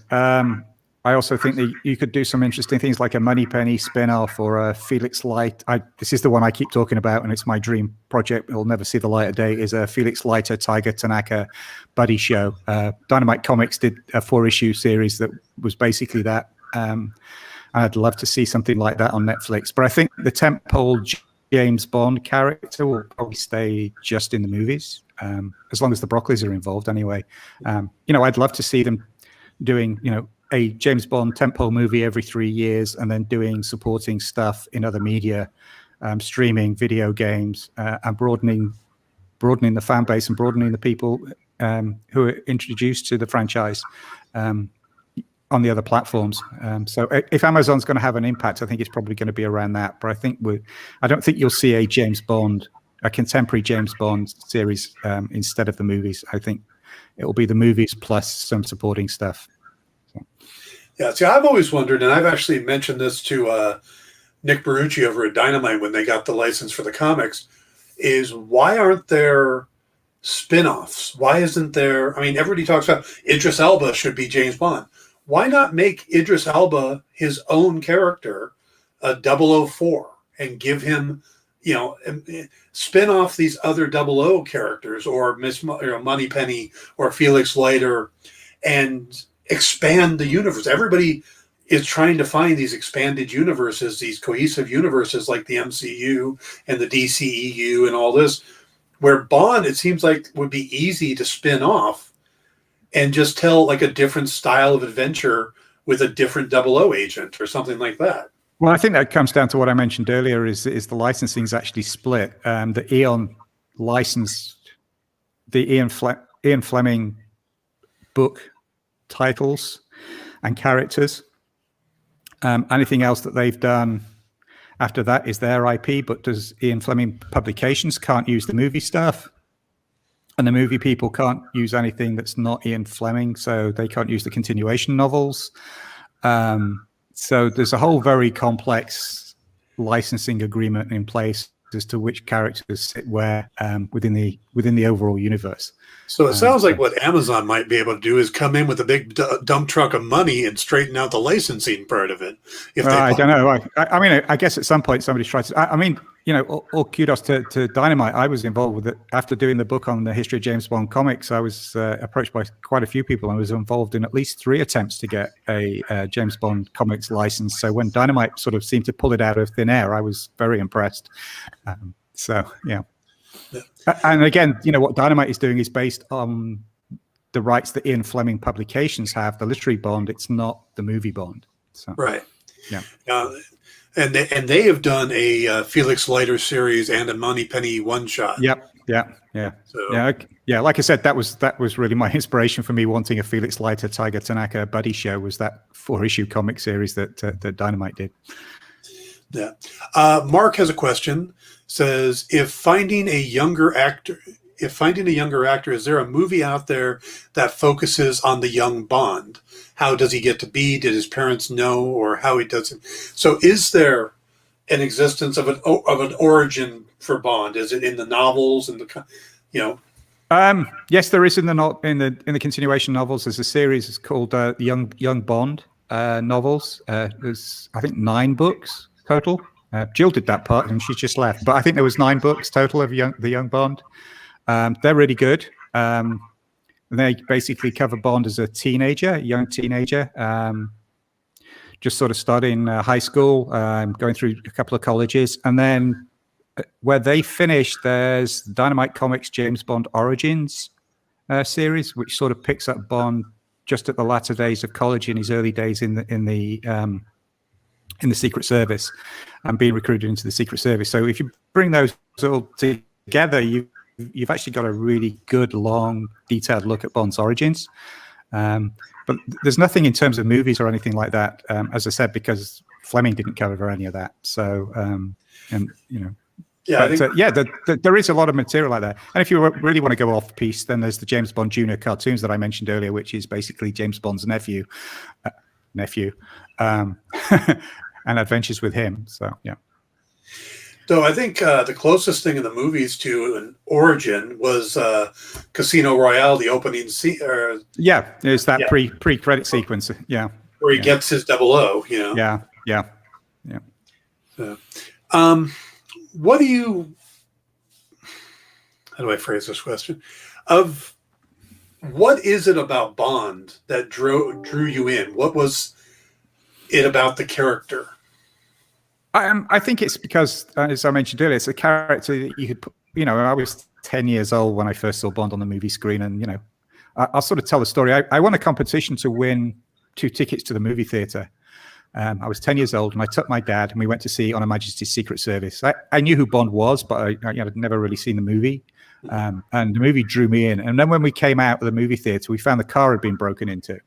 C: I also think that you could do some interesting things like a Moneypenny spin-off or a Felix Leiter. This is the one I keep talking about, and it's my dream project. It'll never see the light of day. Is a Felix Leiter, Tiger Tanaka buddy show. Dynamite Comics did a 4-issue series that was basically that. And I'd love to see something like that on Netflix. But I think the tentpole James Bond character will probably stay just in the movies, as long as the Broccoli's are involved anyway. I'd love to see them doing, a James Bond tentpole movie every 3 years, and then doing supporting stuff in other media, streaming, video games, and broadening the fan base and broadening the people who are introduced to the franchise on the other platforms. So if Amazon's going to have an impact, I think it's probably going to be around that. But I don't think you'll see a contemporary James Bond series instead of the movies. I think it'll be the movies plus some supporting stuff.
B: Yeah, see, I've always wondered, and I've actually mentioned this to Nick Barucci over at Dynamite when they got the license for the comics, is why aren't there spin-offs? Why isn't there, I mean, everybody talks about Idris Elba should be James Bond. Why not make Idris Elba his own character, a 004, and give him, spin off these other 00 characters, or Moneypenny or Felix Leiter, and expand the universe. Everybody is trying to find these expanded universes, these cohesive universes like the MCU and the DCEU and all this, where Bond, it seems like, would be easy to spin off and just tell like a different style of adventure with a different 00 agent or something like that.
C: Well, I think that comes down to what I mentioned earlier, is the licensing is actually split. The Eon licensed the Ian Fleming book titles and characters. Anything else that they've done after that is their IP, but does Ian Fleming Publications can't use the movie stuff, and the movie people can't use anything that's not Ian Fleming, so they can't use the continuation novels. So there's a whole very complex licensing agreement in place as to which characters sit where within the overall universe.
B: So it sounds like what Amazon might be able to do is come in with a big dump truck of money and straighten out the licensing part of it.
C: I don't know. I mean, I guess at some point somebody's tried to. I mean, all kudos to Dynamite. I was involved with it after doing the book on the history of James Bond comics. I was approached by quite a few people. I was involved in at least 3 attempts to get a James Bond comics license. So when Dynamite sort of seemed to pull it out of thin air, I was very impressed. So yeah. And again, what Dynamite is doing is based on the rights that Ian Fleming Publications have, the literary Bond. It's not the movie Bond. So,
B: right.
C: Yeah.
B: And they have done a Felix Leiter series and a Moneypenny one-shot.
C: Yep. Yeah. So. Yeah. Like I said, that was really my inspiration for me wanting a Felix Leiter, Tiger Tanaka buddy show, was that 4-issue comic series that Dynamite did.
B: Yeah. Mark has a question. Says, if finding a younger actor, is there a movie out there that focuses on the young Bond? How does he get to be? Did his parents know, or how he does it? So, is there an existence of an origin for Bond? Is it in the novels and
C: Yes, there is in the continuation novels. There's a series called Young Bond novels. There's, I think, 9 books total. Jill did that part and she just left. But I think there was 9 books total of the young Bond. They're really good. They basically cover Bond as a young teenager, just sort of starting high school, going through a couple of colleges. And then where they finish, there's Dynamite Comics James Bond Origins series, which sort of picks up Bond just at the latter days of college, in his early days in the Secret Service and being recruited into the Secret Service. So if you bring those all together, you've actually got a really good, long, detailed look at Bond's origins. But there's nothing in terms of movies or anything like that, as I said, because Fleming didn't cover any of that. So, there is a lot of material like that. And if you really want to go off piece, then there's the James Bond Jr. cartoons that I mentioned earlier, which is basically James Bond's nephew. And adventures with him. So yeah.
B: So I think the closest thing in the movies to an origin was Casino Royale, the opening scene.
C: There's that pre-credit sequence. Yeah,
B: where he gets his 00.
C: Yeah.
B: So, how do I phrase this question? What is it about Bond that drew you in? What was it about the character?
C: I think it's because, as I mentioned earlier, it's a character that you could put, I was 10 years old when I first saw Bond on the movie screen. And, I'll sort of tell the story. I won a competition to win 2 tickets to the movie theater. I was 10 years old and I took my dad and we went to see On Her Majesty's Secret Service. I knew who Bond was, but I'd never really seen the movie. And the movie drew me in. And then when we came out of the movie theater, we found the car had been broken into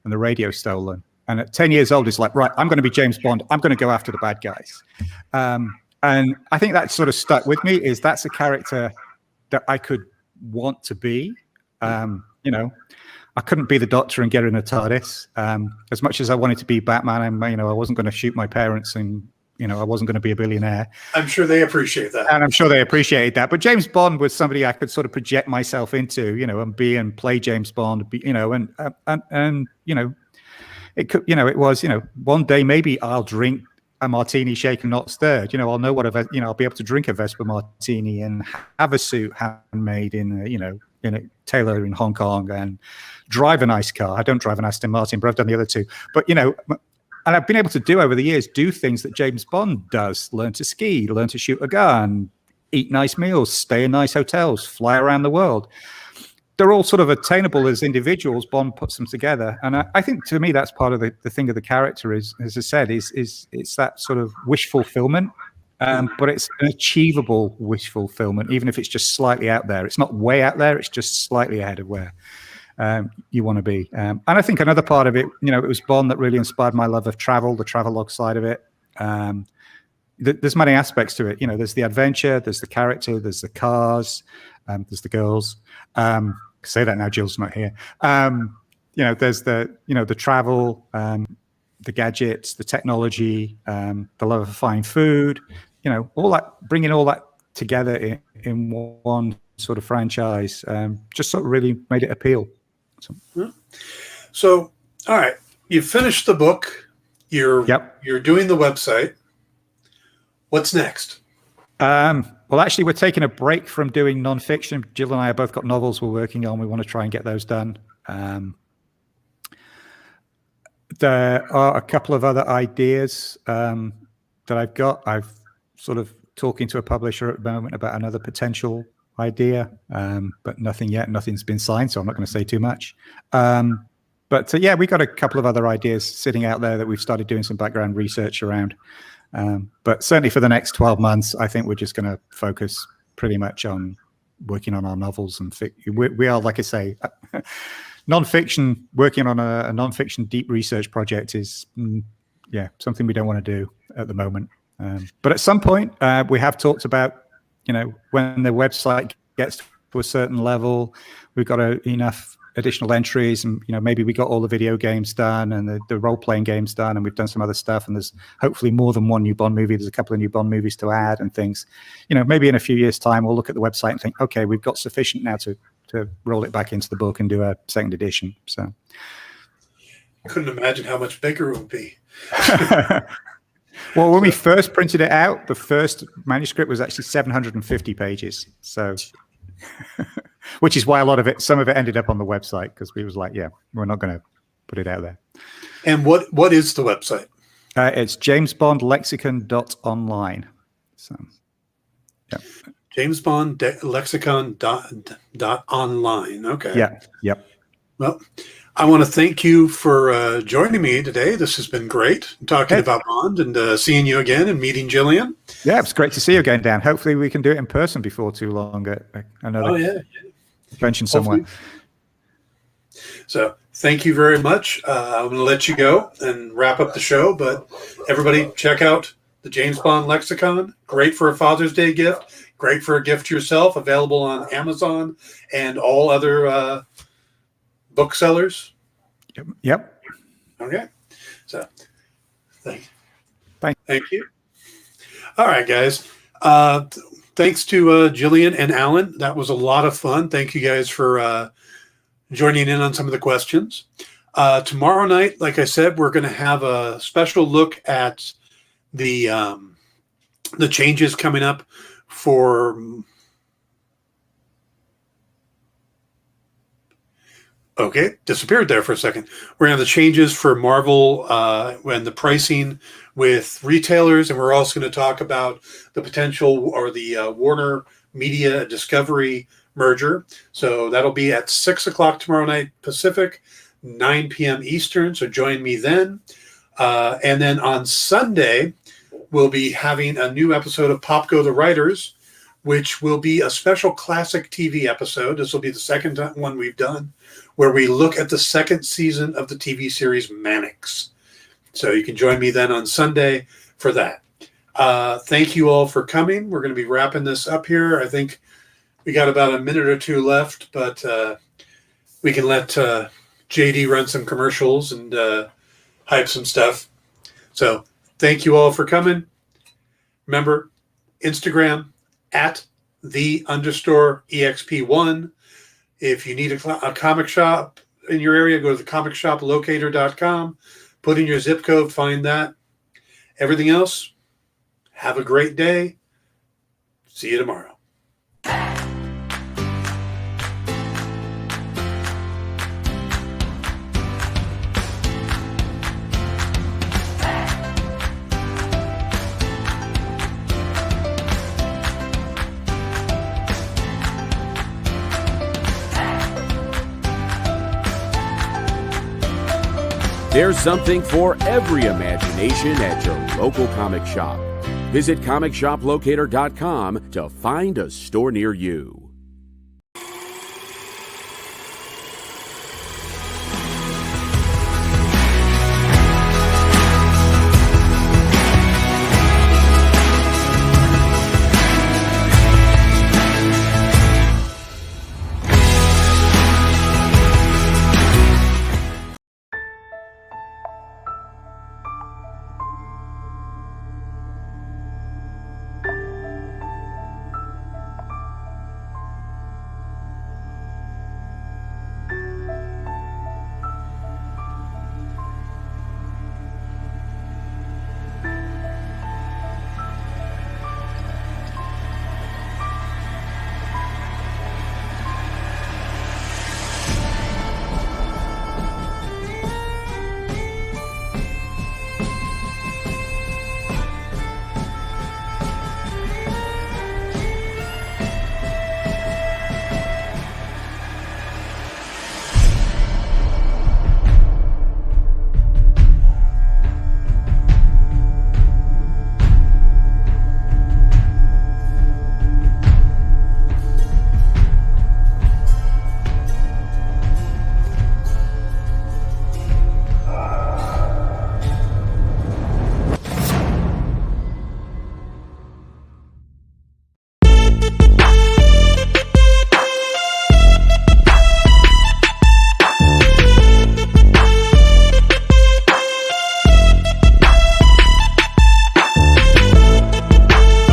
C: and the radio stolen. And at 10 years old, it's like, right, I'm going to be James Bond. I'm going to go after the bad guys. And I think that sort of stuck with me, is that's a character that I could want to be. you know, I couldn't be the Doctor and get in a TARDIS. As much as I wanted to be Batman, and you know, I wasn't going to shoot my parents, and you know, I wasn't going to be a billionaire.
B: I'm sure they appreciate that,
C: and I'm sure they appreciated that. But James Bond was somebody I could sort of project myself into, you know, and be and play James Bond, you know, and you know, it could, you know, it was, you know, one day maybe I'll drink a martini shaken not stirred. You know, I'll know what you know, I'll be able to drink a Vesper martini and have a suit handmade in, you know, in a tailor in Hong Kong and drive a nice car. I don't drive an Aston Martin, but I've done the other two. But, you know, and I've been able to do over the years, do things that James Bond does, learn to ski, learn to shoot a gun, eat nice meals, stay in nice hotels, fly around the world. They're all sort of attainable as individuals. Bond puts them together. And I think to me, that's part of the thing of the character is, as I said, is it's that sort of wish fulfillment. But it's an achievable wish fulfillment, even if it's just slightly out there. It's not way out there. It's just slightly ahead of where you want to be. And I think another part of it, you know, it was Bond that really inspired my love of travel, the travelogue side of it. There's many aspects to it. You know, there's the adventure, there's the character, there's the cars, there's the girls. Say that now, Jill's not here. You know, there's the travel, the gadgets, the technology, the love of fine food, you know, all that, bringing all that together in one sort of franchise, just sort of really made it appeal.
B: So, all right, you finished the book. You're doing the website. What's next?
C: Well, actually, we're taking a break from doing nonfiction. Jill and I have both got novels we're working on. We want to try and get those done. There are a couple of other ideas that I've got. I've sort of talking to a publisher at the moment about another potential idea, but nothing yet. Nothing's been signed, so I'm not going to say too much. But yeah, we got a couple of other ideas sitting out there that we've started doing some background research around. But certainly for the next 12 months, I think we're just going to focus pretty much on working on our novels. And we are, like I say, nonfiction, working on a nonfiction deep research project is, something we don't want to do at the moment. But at some point, we have talked about, you know, when the website gets to a certain level, we've got enough additional entries, and you know, maybe we got all the video games done and the role-playing games done, and we've done some other stuff, and there's hopefully more than one new Bond movie. There's a couple of new Bond movies to add and things. You know, maybe in a few years' time, we'll look at the website and think, okay, we've got sufficient now to roll it back into the book and do a second edition. So
B: I couldn't imagine how much bigger it would be.
C: Well, when we first printed it out, the first manuscript was actually 750 pages. So which is why some of it ended up on the website, because we was like, yeah, we're not going to put it out there.
B: And what is the website?
C: It's jamesbondlexicon.online. So, yeah.
B: jamesbondlexicon.online. Okay.
C: Yeah. Yep.
B: Well, I want to thank you for joining me today. This has been great, talking about Bond and seeing you again and meeting Gillian.
C: Yeah, it's great to see you again, Dan. Hopefully we can do it in person before too long at another convention somewhere.
B: So thank you very much. I'm going to let you go and wrap up the show, but everybody check out the James Bond Lexicon. Great for a Father's Day gift. Great for a gift to yourself. Available on Amazon and all other booksellers.
C: Yep.
B: Okay. So thank you. All right, guys. Thanks to Gillian and Alan. That was a lot of fun. Thank you guys for joining in on some of the questions. Tomorrow night, like I said, we're going to have a special look at the changes coming up for disappeared there for a second. We're going to have the changes for Marvel and the pricing with retailers, and we're also going to talk about the potential or the Warner Media Discovery merger. So that'll be at 6 o'clock tomorrow night Pacific, 9 p.m. Eastern. So join me then. And then on Sunday, we'll be having a new episode of Pop Go the Writers, which will be a special classic TV episode. This will be the second one we've done, where we look at the second season of the TV series Mannix. So you can join me then on Sunday for that. Thank you all for coming. We're going to be wrapping this up here. I think we got about a minute or two left, but we can let JD run some commercials and hype some stuff. So thank you all for coming. Remember, Instagram at @the_EXP1. If you need a comic shop in your area, go to the comicshoplocator.com. Put in your zip code, find that. Everything else, have a great day. See you tomorrow.
E: There's something for every imagination at your local comic shop. Visit comicshoplocator.com to find a store near you.